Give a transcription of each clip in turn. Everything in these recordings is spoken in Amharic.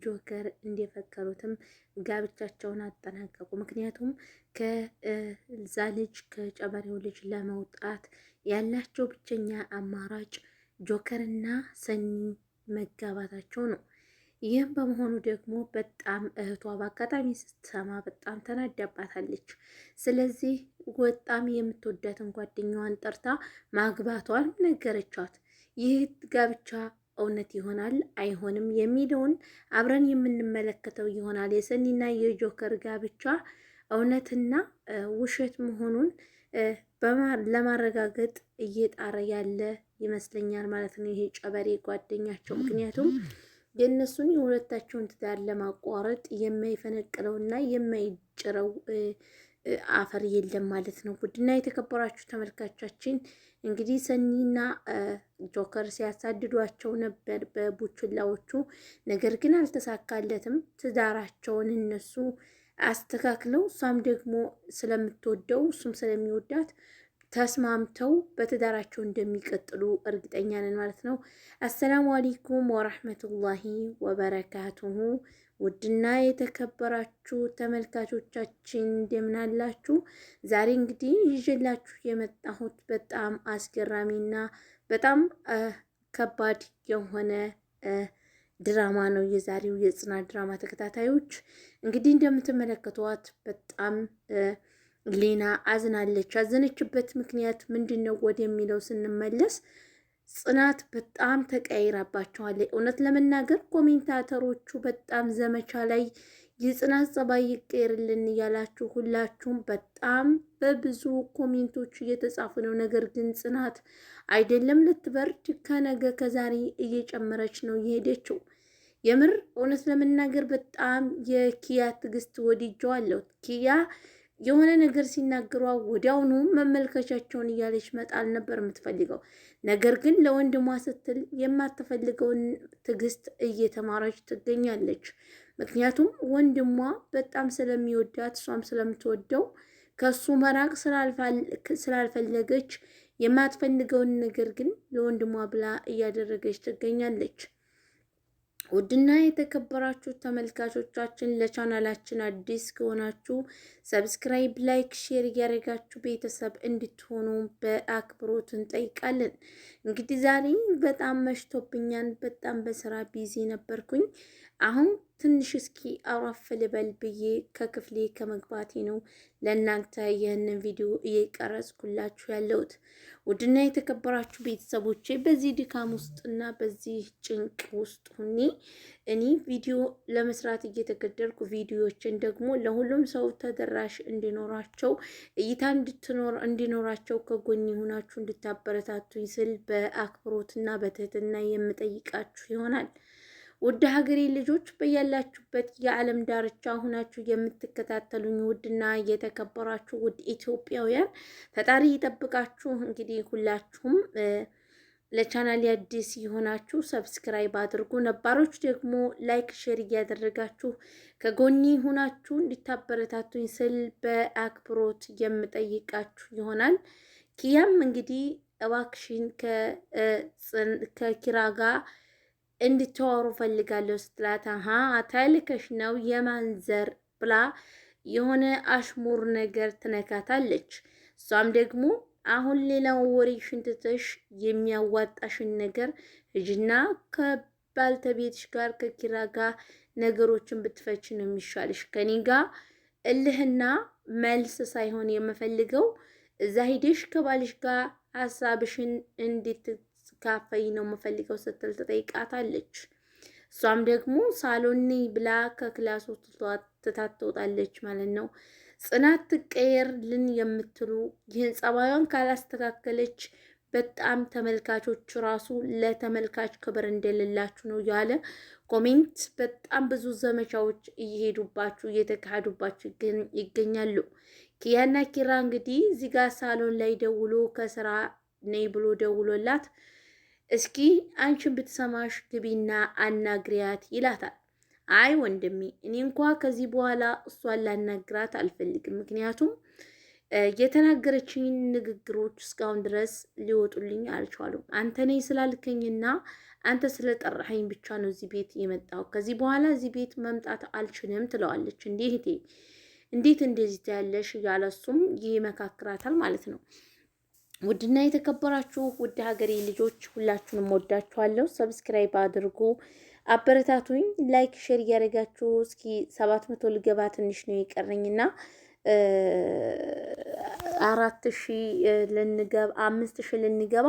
ጆከር እንደፈከሩትም ጋብቻቸውን አጠናቀቁ። ምክንያቱም ከዛ ልጅ ከጨበሬው ልጅ ለመውጣት ያላቸው ብቸኛ አማራጭ ጆከርና ሰኒ መጋባታቸው ነው። ይህም በመሆኑ ደግሞ በጣም እህቷ በአጋጣሚ ስትሰማ በጣም ተናዳባታለች። ስለዚህ በጣም የምትወዳትን ጓደኛዋን ጠርታ ማግባቷን ነገረቻት። ይህ ጋብቻ እውነት ይሆናል አይሆንም የሚለውን አብረን የምንመለከተው ይሆናል። የሰኒና የጆከር ጋብቻ እውነትና ውሸት መሆኑን ለማረጋገጥ እየጣረ ያለ ይመስለኛል ማለት ነው፣ ይሄ ጨበሬ ጓደኛቸው። ምክንያቱም የእነሱን የሁለታቸውን ትዳር ለማቋረጥ የማይፈነቅለውና የማይጭረው አፈር የለም ማለት ነው። ውድና የተከበራችሁ ተመልካቻችን እንግዲህ ሰኒና ጆከር ሲያሳድዷቸው ነበር በቡችላዎቹ። ነገር ግን አልተሳካለትም። ትዳራቸውን እነሱ አስተካክለው እሷም ደግሞ ስለምትወደው እሱም ስለሚወዳት ተስማምተው በትዳራቸው እንደሚቀጥሉ እርግጠኛ ነን ማለት ነው። አሰላሙ አለይኩም ወራህመቱላሂ ወበረካቱሁ። ውድና የተከበራችሁ ተመልካቾቻችን እንደምን አላችሁ? ዛሬ እንግዲህ ይዤላችሁ የመጣሁት በጣም አስገራሚና በጣም ከባድ የሆነ ድራማ ነው። የዛሬው የጽናት ድራማ ተከታታዮች እንግዲህ እንደምትመለከቷት በጣም ሊና አዝናለች። ያዘነችበት ምክንያት ምንድን ነው ወደሚለው ስንመለስ ጽናት በጣም ተቀይራባቸዋለች። እውነት ለመናገር ኮሜንታተሮቹ በጣም ዘመቻ ላይ የጽናት ጸባይ ይቀየርልን እያላችሁ ሁላችሁም በጣም በብዙ ኮሜንቶች እየተጻፉ ነው። ነገር ግን ጽናት አይደለም ልትበርድ ከነገ ከዛሬ እየጨመረች ነው የሄደችው። የምር እውነት ለመናገር በጣም የኪያ ትዕግስት ወድጄዋለሁ። ኪያ የሆነ ነገር ሲናገሯ ወዲያውኑ መመልከቻቸውን እያለች መጣል ነበር የምትፈልገው። ነገር ግን ለወንድሟ ስትል የማትፈልገውን ትዕግስት እየተማረች ትገኛለች። ምክንያቱም ወንድሟ በጣም ስለሚወዳት እሷም ስለምትወደው ከሱ መራቅ ስላልፈለገች የማትፈልገውን ነገር ግን ለወንድሟ ብላ እያደረገች ትገኛለች። ውድና የተከበራችሁ ተመልካቾቻችን ለቻናላችን አዲስ ከሆናችሁ ሰብስክራይብ፣ ላይክ፣ ሼር እያደረጋችሁ ቤተሰብ እንድትሆኑ በአክብሮት እንጠይቃለን። እንግዲህ ዛሬ በጣም መሽቶብኛል። በጣም በስራ ቢዚ ነበርኩኝ። አሁን ትንሽ እስኪ አረፍ ልበል ብዬ ከክፍሌ ከመግባቴ ነው ለእናንተ ይህንን ቪዲዮ እየቀረጽኩላችሁ ያለሁት። ውድና የተከበራችሁ ቤተሰቦቼ በዚህ ድካም ውስጥና በዚህ ጭንቅ ውስጥ ሁኔ እኔ ቪዲዮ ለመስራት እየተገደድኩ ቪዲዮዎችን ደግሞ ለሁሉም ሰው ተደራሽ እንዲኖራቸው እይታ እንዲኖራቸው ከጎን ሆናችሁ እንድታበረታቱኝ ስል በአክብሮትና በትህትና የምጠይቃችሁ ይሆናል። ውድ ሀገሬ ልጆች በያላችሁበት የዓለም ዳርቻ ሁናችሁ የምትከታተሉኝ ውድና የተከበራችሁ ውድ ኢትዮጵያውያን ፈጣሪ ይጠብቃችሁ። እንግዲህ ሁላችሁም ለቻናል አዲስ የሆናችሁ ሰብስክራይብ አድርጉ፣ ነባሮች ደግሞ ላይክ ሼር እያደረጋችሁ ከጎኒ ሁናችሁ እንድታበረታቱኝ ስል በአክብሮት የምጠይቃችሁ ይሆናል። ኪያም እንግዲህ እባክሽን ከኪራ ጋር እንድታወሩ ፈልጋለሁ ስትላት ተልከሽ ነው የማንዘር ብላ የሆነ አሽሙር ነገር ትነካታለች። እሷም ደግሞ አሁን ሌላው ወሬሽን ትተሽ የሚያዋጣሽን ነገር ሂጂና ከባልተቤትሽ ጋር ከኪራ ጋር ነገሮችን ብትፈች ነው የሚሻልሽ። ከኔ ጋር እልህና መልስ ሳይሆን የምፈልገው እዛ ሂደሽ ከባልሽ ጋር ሀሳብሽን እንድትካፈይ ነው የምፈልገው ስትል ትጠይቃታለች። እሷም ደግሞ ሳሎን ብላ ከክላስ ትታት ትወጣለች ማለት ነው። ጽናት ትቀየርልን የምትሉ ይህን ጸባዩን ካላስተካከለች በጣም ተመልካቾች ራሱ ለተመልካች ክብር እንደሌላችሁ ነው ያለ ኮሜንት በጣም ብዙ ዘመቻዎች እየሄዱባችሁ እየተካሄዱባችሁ ይገኛሉ። ኪያና ኪራ እንግዲህ እዚህ ጋር ሳሎን ላይ ደውሎ ከስራ ነይ ብሎ ደውሎላት እስኪ አንቺን ብትሰማሽ ግቢና አናግሪያት ይላታል። አይ ወንድሜ እኔ እንኳ ከዚህ በኋላ እሷን ላናግራት አልፈልግም። ምክንያቱም የተናገረችኝ ንግግሮች እስካሁን ድረስ ሊወጡልኝ አልቻሉም። አንተ ነኝ ስላልከኝና አንተ ስለጠራኸኝ ብቻ ነው እዚህ ቤት የመጣው። ከዚህ በኋላ እዚህ ቤት መምጣት አልችልም ትለዋለች። እንዲህ እህቴ እንዴት እንደዚህ ታያለሽ? እያለ እሱም ይመካክራታል ማለት ነው። ውድና የተከበራችሁ ውድ ሀገሬ ልጆች ሁላችሁንም ወዳችኋለሁ። ሰብስክራይብ አድርጉ፣ አበረታቱኝ። ላይክ ሼር እያደረጋችሁ እስኪ 700 ልገባ ትንሽ ነው የቀረኝና 4000 ልንገባ 5000 ልንገባ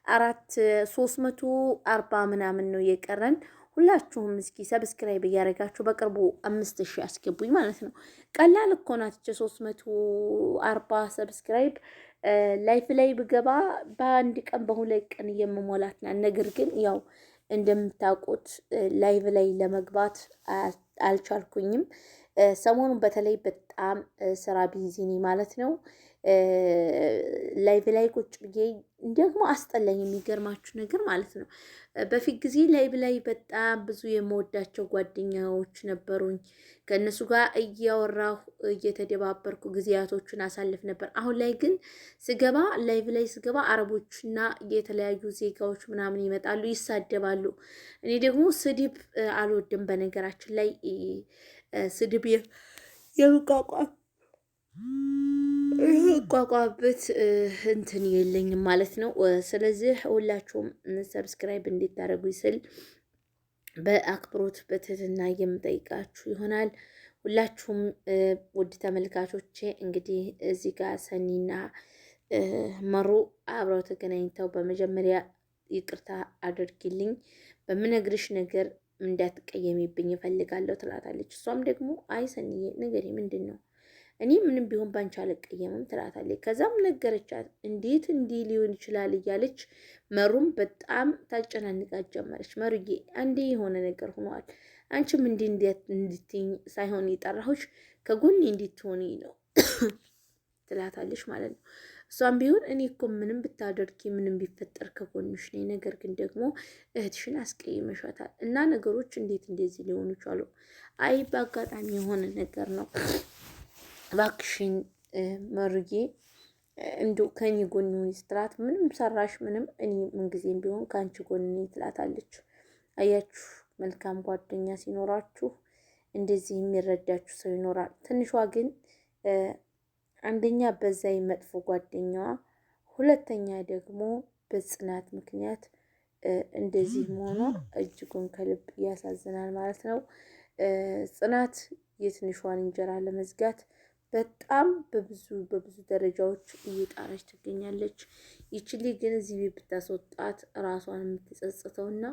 340 ምናምን ነው የቀረን። ሁላችሁም እስኪ ሰብስክራይብ እያደረጋችሁ በቅርቡ 5000 አስገቡኝ ማለት ነው። ቀላል እኮ ናት 340 ሰብስክራይብ። ላይፍ ላይ ብገባ በአንድ ቀን በሁለት ቀን የምሞላት ናት። ነገር ግን ያው እንደምታውቁት ላይቭ ላይ ለመግባት አልቻልኩኝም። ሰሞኑን በተለይ በጣም ስራ ቢዚ ነኝ ማለት ነው። ላይቭ ላይ ቁጭ ብዬ ደግሞ አስጠላኝ። የሚገርማችሁ ነገር ማለት ነው በፊት ጊዜ ላይቭ ላይ በጣም ብዙ የምወዳቸው ጓደኛዎች ነበሩኝ። ከእነሱ ጋር እያወራሁ እየተደባበርኩ ጊዜያቶችን አሳልፍ ነበር። አሁን ላይ ግን ስገባ ላይቭ ላይ ስገባ አረቦችና የተለያዩ ዜጋዎች ምናምን ይመጣሉ፣ ይሳደባሉ። እኔ ደግሞ ስድብ አልወድም። በነገራችን ላይ ስድብ የምቋቋምበት እንትን የለኝም ማለት ነው። ስለዚህ ሁላችሁም ሰብስክራይብ እንድታደርጉኝ ስል በአክብሮት በትህትና የምጠይቃችሁ ይሆናል። ሁላችሁም ውድ ተመልካቾቼ እንግዲህ እዚህ ጋር ሰኒና መሩ አብረው ተገናኝተው በመጀመሪያ ይቅርታ አድርጊልኝ፣ በምነግርሽ ነገር እንዳትቀየሚብኝ እፈልጋለሁ ትላታለች። እሷም ደግሞ አይ ሰኒዬ ንገሪ፣ ምንድን ነው? እኔ ምንም ቢሆን ባንቺ አልቀየምም ትላታለች። ከዛም ነገረቻት። እንዴት እንዲህ ሊሆን ይችላል እያለች መሩም በጣም ታጨናንቃት ጀመረች። መሩዬ አንዴ የሆነ ነገር ሆኗል፣ አንቺም እንድትይኝ ሳይሆን የጠራሁሽ ከጎኔ እንድትሆኒ ነው ትላታለች ማለት ነው። እሷም ቢሆን እኔ እኮ ምንም ብታደርጊ ምንም ቢፈጠር ከጎንሽ ነኝ፣ ነገር ግን ደግሞ እህትሽን አስቀይመሻታል እና ነገሮች እንዴት እንደዚህ ሊሆኑ ቻሉ? አይ በአጋጣሚ የሆነ ነገር ነው፣ እባክሽን መሩዬ እንዲሁ ከኔ ጎን ሁኚ ስትላት፣ ምንም ሰራሽ ምንም እኔ ምንጊዜም ቢሆን ከአንቺ ጎን ነኝ ትላታለች። አያችሁ መልካም ጓደኛ ሲኖራችሁ እንደዚህ የሚረዳችሁ ሰው ይኖራል። ትንሿ ግን አንደኛ በዛ መጥፎ ጓደኛዋ፣ ሁለተኛ ደግሞ በጽናት ምክንያት እንደዚህ መሆኗ እጅጉን ከልብ ያሳዝናል ማለት ነው። ጽናት የትንሿን እንጀራ ለመዝጋት በጣም በብዙ ደረጃዎች እየጣረች ትገኛለች። ይችሊ ግን እዚህ ቤት ብታስወጣት ራሷን የምትጸጽተውና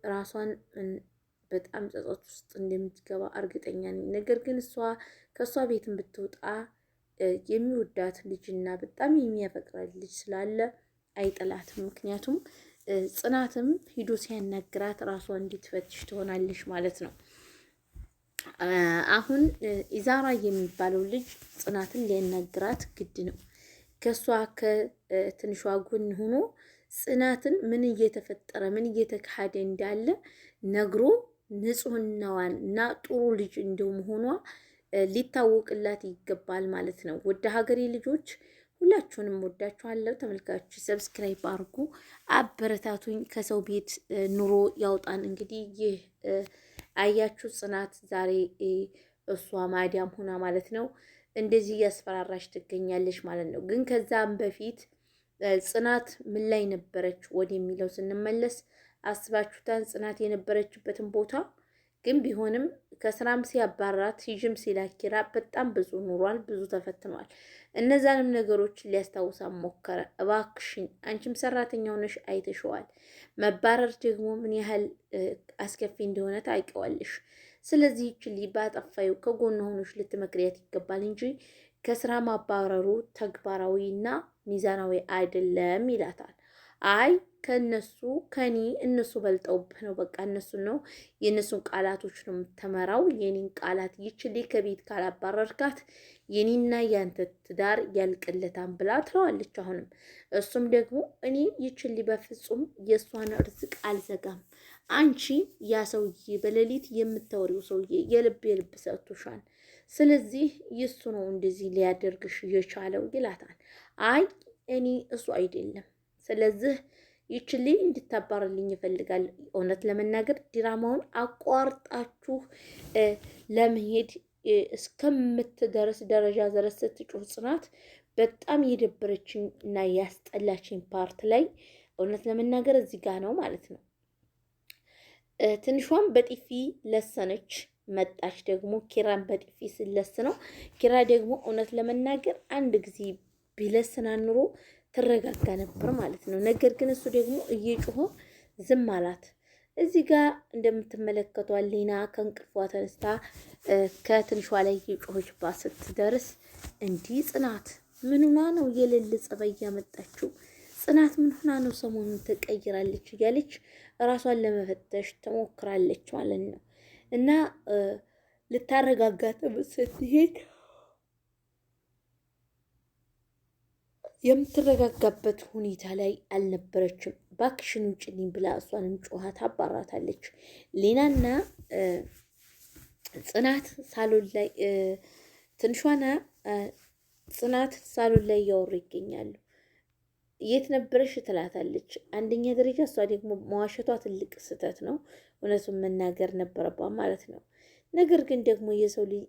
ራሷን በጣም ጸጸት ውስጥ እንደምትገባ እርግጠኛ ነኝ። ነገር ግን እሷ ከእሷ ቤትን ብትወጣ የሚወዳት ልጅና በጣም የሚያፈቅራት ልጅ ስላለ አይጠላትም። ምክንያቱም ጽናትም ሂዶ ሲያናግራት ራሷን እንድትፈትሽ ትሆናለች ማለት ነው። አሁን ኢዛራ የሚባለው ልጅ ጽናትን ሊያናግራት ግድ ነው። ከእሷ ከትንሿ ጎን ሆኖ ጽናትን ምን እየተፈጠረ ምን እየተካሄደ እንዳለ ነግሮ ንጹሕናዋን እና ጥሩ ልጅ እንደመሆኗ ሊታወቅላት ይገባል ማለት ነው። ወደ ሀገሬ ልጆች ሁላችሁንም ወዳችኋለሁ። ተመልካቾች ሰብስክራይብ አድርጉ፣ አበረታቱኝ። ከሰው ቤት ኑሮ ያውጣን። እንግዲህ ይህ አያችሁ ጽናት ዛሬ እሷ ማዲያም ሆና ማለት ነው እንደዚህ እያስፈራራች ትገኛለች ማለት ነው። ግን ከዛም በፊት ጽናት ምን ላይ ነበረች ወደሚለው ስንመለስ አስባችሁታን ጽናት የነበረችበትን ቦታ ግን ቢሆንም ከስራም ሲያባራት ሂጅም ሲላኪራ በጣም ብዙ ኑሯል፣ ብዙ ተፈትኗል። እነዛንም ነገሮች ሊያስታውሳ ሞከረ። እባክሽን አንቺም ሰራተኛ ሆነሽ አይተሽዋል። መባረር ደግሞ ምን ያህል አስከፊ እንደሆነ ታውቂዋለሽ። ስለዚህ ይችል ባጠፋዩ ከጎን ሆኖሽ ልትመክሪያት ይገባል እንጂ ከስራ ማባረሩ ተግባራዊና ሚዛናዊ አይደለም ይላታል። አይ ከኔ እነሱ በልጠውብህ ነው። በቃ እነሱ ነው የእነሱን ቃላቶች ነው የምትመራው። የኔን ቃላት ይችል ከቤት ካላባረርካት የኔና ያንተ ትዳር ያልቅለታን ብላ ትለዋለች። አሁንም እሱም ደግሞ እኔ ይችል በፍጹም የእሷን ርዝቅ አልዘጋም፣ አንቺ ያ ሰውዬ በሌሊት የምታወሪው ሰውዬ የልብ ሰጥቶሻል። ስለዚህ የሱ ነው እንደዚህ ሊያደርግሽ የቻለው ይላታል። አይ እኔ እሱ አይደለም። ስለዚህ ይችልኝ እንድታባርልኝ ይፈልጋል። እውነት ለመናገር ድራማውን አቋርጣችሁ ለመሄድ እስከምትደርስ ደረጃ ድረስ ስትጮህ ጽናት በጣም የደበረችኝ እና ያስጠላችኝ ፓርት ላይ እውነት ለመናገር እዚህ ጋር ነው ማለት ነው። ትንሿም በጥፊ ለሰነች መጣች። ደግሞ ኪራን በጥፊ ስለስ ነው። ኪራ ደግሞ እውነት ለመናገር አንድ ጊዜ ቢለስና ኑሮ ትረጋጋ ነበር ማለት ነው። ነገር ግን እሱ ደግሞ እየጮኸ ዝም አላት። እዚህ ጋር እንደምትመለከቷት ሊና ከእንቅልፏ ተነስታ ከትንሿ ላይ እየጮኸች ባ ስትደርስ እንዲህ ጽናት ምን ሆና ነው የሌለ ጸባይ ያመጣችው? ጽናት ምን ሆና ነው ሰሞኑን ተቀይራለች እያለች ራሷን ለመፈተሽ ትሞክራለች ማለት ነው። እና ልታረጋጋት ስትሄድ የምትረጋጋበት ሁኔታ ላይ አልነበረችም። ባክሽን ውጭልኝ ብላ እሷንም ጮሃ ታባራታለች። ሌናና ጽናት ሳሎን ላይ ትንሿና ጽናት ሳሎን ላይ እያወሩ ይገኛሉ። የት ነበረሽ ትላታለች። አንደኛ ደረጃ እሷ ደግሞ መዋሸቷ ትልቅ ስህተት ነው። እውነቱን መናገር ነበረባት ማለት ነው። ነገር ግን ደግሞ የሰው ልጅ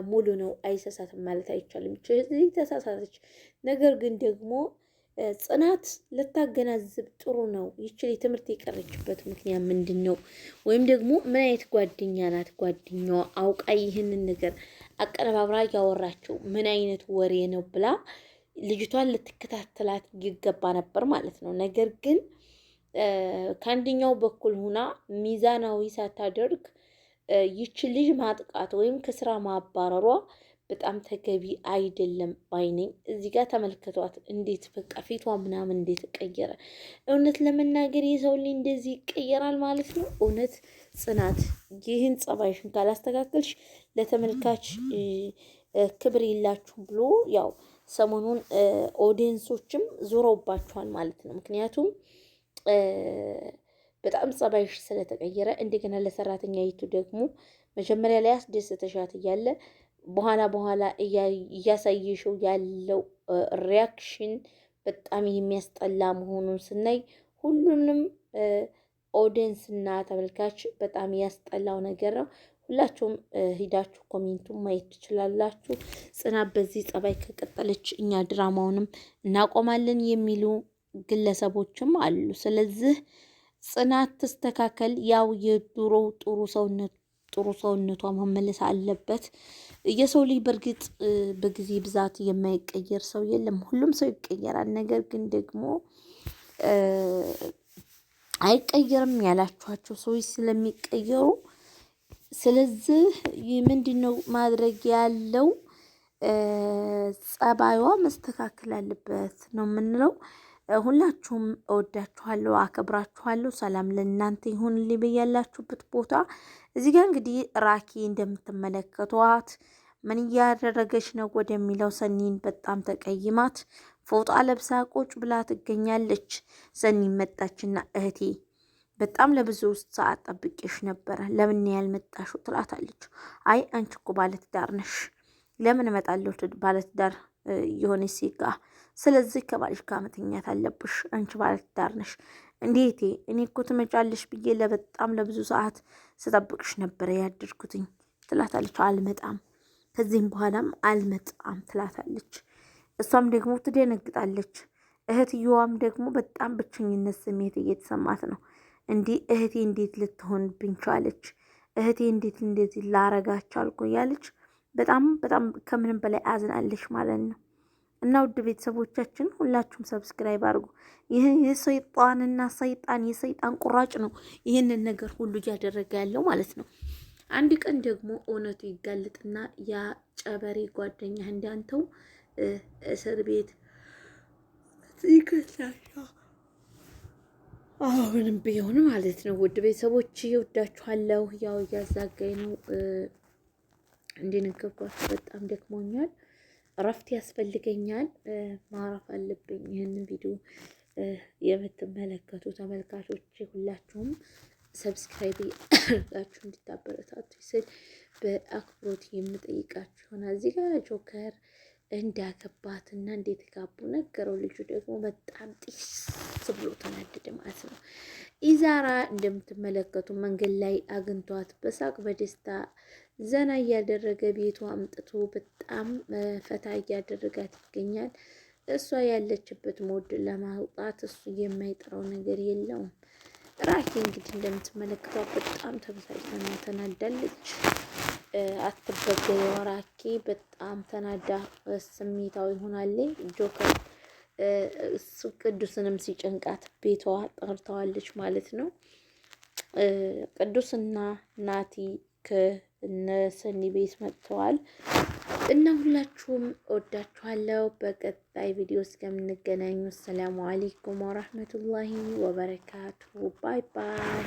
ሙሉ ነው አይሳሳትም ማለት አይቻልም። ልጅ ተሳሳተች። ነገር ግን ደግሞ ጽናት ልታገናዝብ ጥሩ ነው። ይችል ትምህርት የቀረችበት ምክንያት ምንድን ነው? ወይም ደግሞ ምን አይነት ጓደኛ ናት? ጓደኛዋ አውቃ ይህንን ነገር አቀነባብራ ያወራችው ምን አይነት ወሬ ነው ብላ ልጅቷን ልትከታተላት ይገባ ነበር ማለት ነው። ነገር ግን ከአንደኛው በኩል ሁና ሚዛናዊ ሳታደርግ ይች ልጅ ማጥቃት ወይም ከስራ ማባረሯ በጣም ተገቢ አይደለም ባይነኝ። እዚህ ጋር ተመልከቷት እንዴት በቃ ፊቷ ምናምን እንዴት ቀየረ። እውነት ለመናገር የሰው ልጅ እንደዚህ ይቀየራል ማለት ነው። እውነት ጽናት ይህን ጸባይሽን ካላስተካከልሽ ለተመልካች ክብር የላችሁም ብሎ ያው ሰሞኑን ኦዲየንሶችም ዞረውባችኋል ማለት ነው። ምክንያቱም በጣም ጸባይሽ ስለተቀየረ እንደገና ለሰራተኛ ይቱ ደግሞ መጀመሪያ ላይ አስደስተሻት እያለ በኋላ እያሳየሽው ያለው ሪያክሽን በጣም የሚያስጠላ መሆኑን ስናይ ሁሉንም ኦዲየንስ እና ተመልካች በጣም ያስጠላው ነገር ነው። ሁላችሁም ሂዳችሁ ኮሜንቱን ማየት ትችላላችሁ። ጽናት በዚህ ጸባይ ከቀጠለች እኛ ድራማውንም እናቆማለን የሚሉ ግለሰቦችም አሉ። ስለዚህ ጽናት ተስተካከል። ያው የድሮ ጥሩ ሰውነቷ መመለስ አለበት። የሰው ልጅ በእርግጥ በጊዜ ብዛት የማይቀየር ሰው የለም፣ ሁሉም ሰው ይቀየራል። ነገር ግን ደግሞ አይቀየርም ያላችኋቸው ሰዎች ስለሚቀየሩ ስለዚህ ምንድን ነው ማድረግ ያለው? ጸባይዋ መስተካከል አለበት ነው የምንለው። ሁላችሁም እወዳችኋለሁ፣ አከብራችኋለሁ። ሰላም ለእናንተ ይሁን በያላችሁበት ቦታ። እዚህ ጋር እንግዲህ ራኪ እንደምትመለከቷት ምን እያደረገች ነው ወደሚለው ሰኒን በጣም ተቀይማት ፎጣ ለብሳ ቁጭ ብላ ትገኛለች። ሰኒን መጣችና እህቴ በጣም ለብዙ ሰዓት ጠብቄሽ ነበረ፣ ለምን ያልመጣሽው ትላታለች። አይ አንቺ እኮ ባለትዳር ነሽ፣ ለምን እመጣለሁ ባለትዳር የሆነች ሴት ጋር? ስለዚህ ከባልሽ ጋር መተኛት አለብሽ፣ አንቺ ባለትዳር ነሽ። እንዴቴ እኔ እኮ ትመጫለሽ ብዬ በጣም ለብዙ ሰዓት ስጠብቅሽ ነበረ ያደርኩትኝ ትላታለች። አልመጣም፣ ከዚህም በኋላም አልመጣም ትላታለች። እሷም ደግሞ ትደነግጣለች። እህትየዋም ደግሞ በጣም ብቸኝነት ስሜት እየተሰማት ነው። እንዲህ እህቴ እንዴት ልትሆንብኝ ቻለች? እህቴ እንዴት እንደዚህ ላረጋች አልኩ እያለች በጣም ከምንም በላይ አዝናለች ማለት ነው። እና ውድ ቤተሰቦቻችን ሁላችሁም ሰብስክራይብ አድርጉ። ይህ የሰይጣንና የሰይጣን ቁራጭ ነው ይህንን ነገር ሁሉ እያደረገ ያለው ማለት ነው። አንድ ቀን ደግሞ እውነቱ ይጋለጥና ያ ጨበሬ ጓደኛ እንዳንተው እስር ቤት ይከታሻል። አሁንም ቢሆን ማለት ነው። ውድ ቤተሰቦች ይወዳችኋለሁ። ያው እያዛጋኝ ነው እንደነገርኳችሁ በጣም ደክሞኛል፣ እረፍት ያስፈልገኛል፣ ማረፍ አለብኝ። ይህንን ቪዲዮ የምትመለከቱ ተመልካቾች ሁላችሁም ሰብስክራይብ ያደርጋችሁ እንድታበረታቱ ስል በአክብሮት የምጠይቃችሁ ይሆናል። እዚህ ጋር ጆከር እንዳገባትና እንዴት ጋቡ ነገረው። ልጁ ደግሞ በጣም ጢስ ብሎ ተናደደ ማለት ነው። ኢዛራ እንደምትመለከቱ መንገድ ላይ አግኝቷት በሳቅ በደስታ ዘና እያደረገ ቤቱ አምጥቶ በጣም ፈታ እያደረጋት ይገኛል። እሷ ያለችበት ሞድ ለማውጣት እሱ የማይጥረው ነገር የለውም። ራኪ እንግዲህ እንደምትመለከቷት በጣም ተበሳጭታና ተናዳለች። አትበገሬው ራኪ በጣም ተናዳ ስሜታዊ ሆናለች። ጆከር እሱ ቅዱስንም ሲጨንቃት ቤቷ ጠርተዋለች ማለት ነው። ቅዱስና ናቲ ከነሰኒ ቤት መጥተዋል እና ሁላችሁም ወዳችኋለሁ። በቀጣይ ቪዲዮ እስከምንገናኙ ሰላም አለይኩም ወራህመቱላሂ ወበረካቱ። ባይ ባይ።